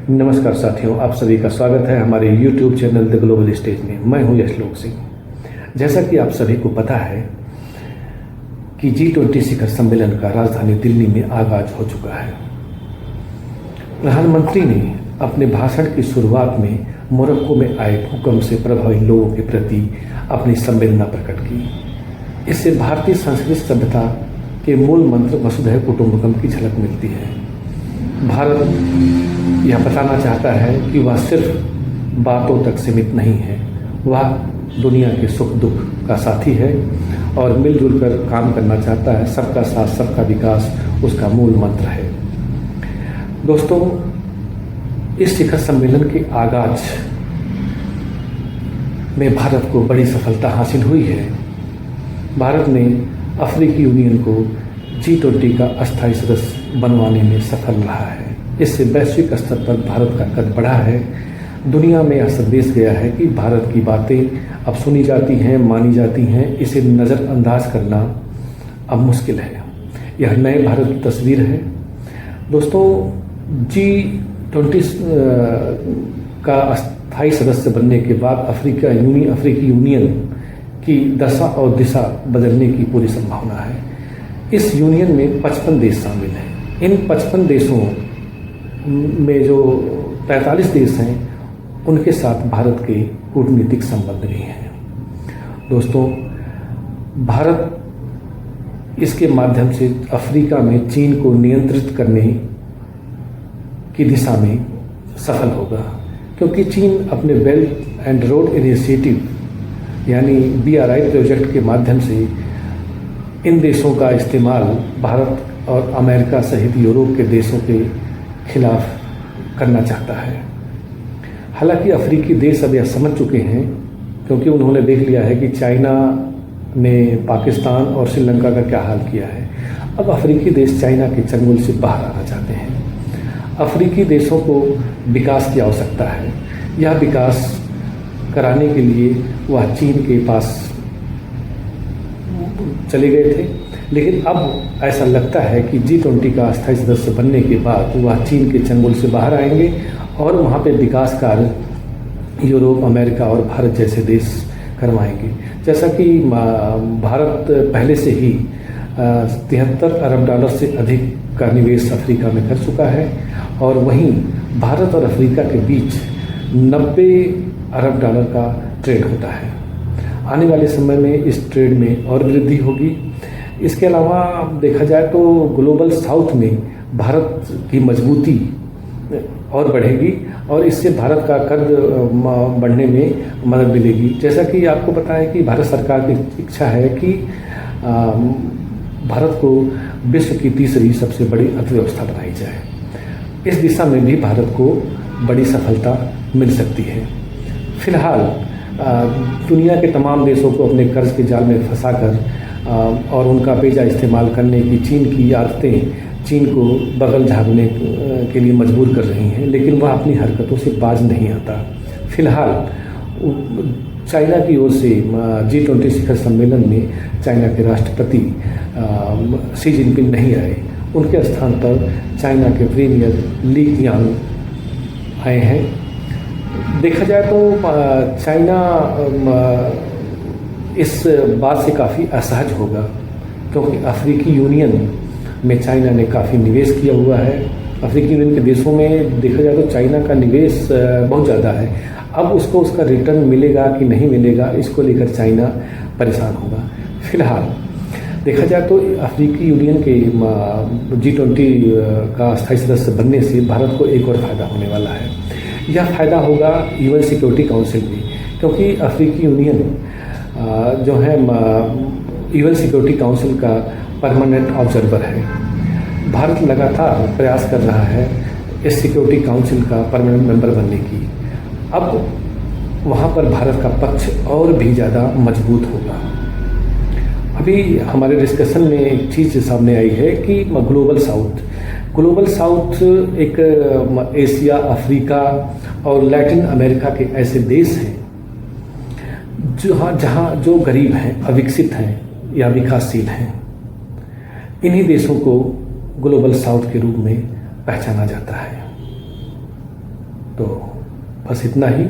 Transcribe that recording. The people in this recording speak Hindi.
नमस्कार साथियों, आप सभी का स्वागत है हमारे YouTube channel the global stage में। मैं हूं यशलोक सिंह। जैसा कि आप सभी को पता है कि G20 शिखर सम्मेलन का राजधानी दिल्ली में आगाज हो चुका है। प्रधानमंत्री ने अपने भाषण की शुरुआत में मोरक्को में आए भूकंप से प्रभावित लोगों के प्रति अपनी संवेदना प्रकट की। इससे भारतीय संस्कृति सभ्यता के मूल मंत्र वसुधैव कुटुंबकम की झलक मिलती है। भारत यह बताना चाहता है कि वह सिर्फ बातों तक सीमित नहीं है, वह दुनिया के सुख दुख का साथी है और मिलजुल कर काम करना चाहता है। सबका साथ सबका विकास उसका मूल मंत्र है। दोस्तों, इस शिखर सम्मेलन के आगाज में भारत को बड़ी सफलता हासिल हुई है। भारत ने अफ्रीकी यूनियन को G20 का अस्थायी सदस्य बनवाने में सफल रहा है। इससे वैश्विक स्तर पर भारत का कद बढ़ा है। दुनिया में यह संदेश गया है कि भारत की बातें अब सुनी जाती हैं, मानी जाती हैं। इसे नज़रअंदाज करना अब मुश्किल है। यह नए भारत की तस्वीर है। दोस्तों, G20 का अस्थायी सदस्य बनने के बाद अफ्रीकी यूनियन की दशा और दिशा बदलने की पूरी संभावना है। इस यूनियन में 55 देश शामिल हैं। इन 55 देशों में जो 43 देश हैं, उनके साथ भारत के कूटनीतिक संबंध भी हैं। दोस्तों, भारत इसके माध्यम से अफ्रीका में चीन को नियंत्रित करने की दिशा में सफल होगा, क्योंकि चीन अपने बेल्ट एंड रोड इनिशिएटिव यानी BRI प्रोजेक्ट के माध्यम से इन देशों का इस्तेमाल भारत और अमेरिका सहित यूरोप के देशों के खिलाफ करना चाहता है। हालांकि अफ्रीकी देश अब यह समझ चुके हैं, क्योंकि उन्होंने देख लिया है कि चाइना ने पाकिस्तान और श्रीलंका का क्या हाल किया है। अब अफ्रीकी देश चाइना के चंगुल से बाहर आना चाहते हैं। अफ्रीकी देशों को विकास की आवश्यकता है। यह विकास कराने के लिए वह चीन के पास चले गए थे, लेकिन अब ऐसा लगता है कि G20 का अस्थायी सदस्य बनने के बाद वह चीन के चंगुल से बाहर आएंगे और वहाँ पे विकास कार्य यूरोप, अमेरिका और भारत जैसे देश करवाएंगे। जैसा कि भारत पहले से ही 73 अरब डॉलर से अधिक का निवेश अफ्रीका में कर चुका है और वहीं भारत और अफ्रीका के बीच 90 अरब डॉलर का ट्रेड होता है। आने वाले समय में इस ट्रेड में और वृद्धि होगी। इसके अलावा देखा जाए तो ग्लोबल साउथ में भारत की मजबूती और बढ़ेगी और इससे भारत का कद बढ़ने में मदद मिलेगी। जैसा कि आपको पता है कि भारत सरकार की इच्छा है कि भारत को विश्व की तीसरी सबसे बड़ी अर्थव्यवस्था बनाई जाए। इस दिशा में भी भारत को बड़ी सफलता मिल सकती है। फिलहाल दुनिया के तमाम देशों को अपने कर्ज के जाल में फंसाकर और उनका बेजा इस्तेमाल करने की चीन की आदतें चीन को बगल झाँकने के लिए मजबूर कर रही हैं, लेकिन वह अपनी हरकतों से बाज नहीं आता। फिलहाल चाइना की ओर से G20 शिखर सम्मेलन में चाइना के राष्ट्रपति शी जिनपिंग नहीं आए। उनके स्थान पर चाइना के प्रीमियर ली कीयांग आए हैं। देखा जाए तो चाइना इस बात से काफ़ी असहज होगा, क्योंकि अफ्रीकी यूनियन में चाइना ने काफ़ी निवेश किया हुआ है। अफ्रीकी यूनियन के देशों में देखा जाए तो चाइना का निवेश बहुत ज़्यादा है। अब उसको उसका रिटर्न मिलेगा कि नहीं मिलेगा, इसको लेकर चाइना परेशान होगा। फिलहाल देखा जाए तो अफ्रीकी यूनियन के G20 का अस्थायी सदस्य बनने से भारत को एक और फ़ायदा होने वाला है। यह फ़ायदा होगा UN सिक्योरिटी काउंसिल में, क्योंकि अफ्रीकी यूनियन जो है UN सिक्योरिटी काउंसिल का परमानेंट ऑब्जर्वर है। भारत लगातार प्रयास कर रहा है इस सिक्योरिटी काउंसिल का परमानेंट मेंबर बनने की। अब वहाँ पर भारत का पक्ष और भी ज़्यादा मजबूत होगा। अभी हमारे डिस्कशन में एक चीज़ सामने आई है कि ग्लोबल साउथ एक एशिया, अफ्रीका और लैटिन अमेरिका के ऐसे देश हैं जहाँ जो गरीब हैं, अविकसित हैं या विकासशील हैं। इन्हीं देशों को ग्लोबल साउथ के रूप में पहचाना जाता है। तो बस इतना ही।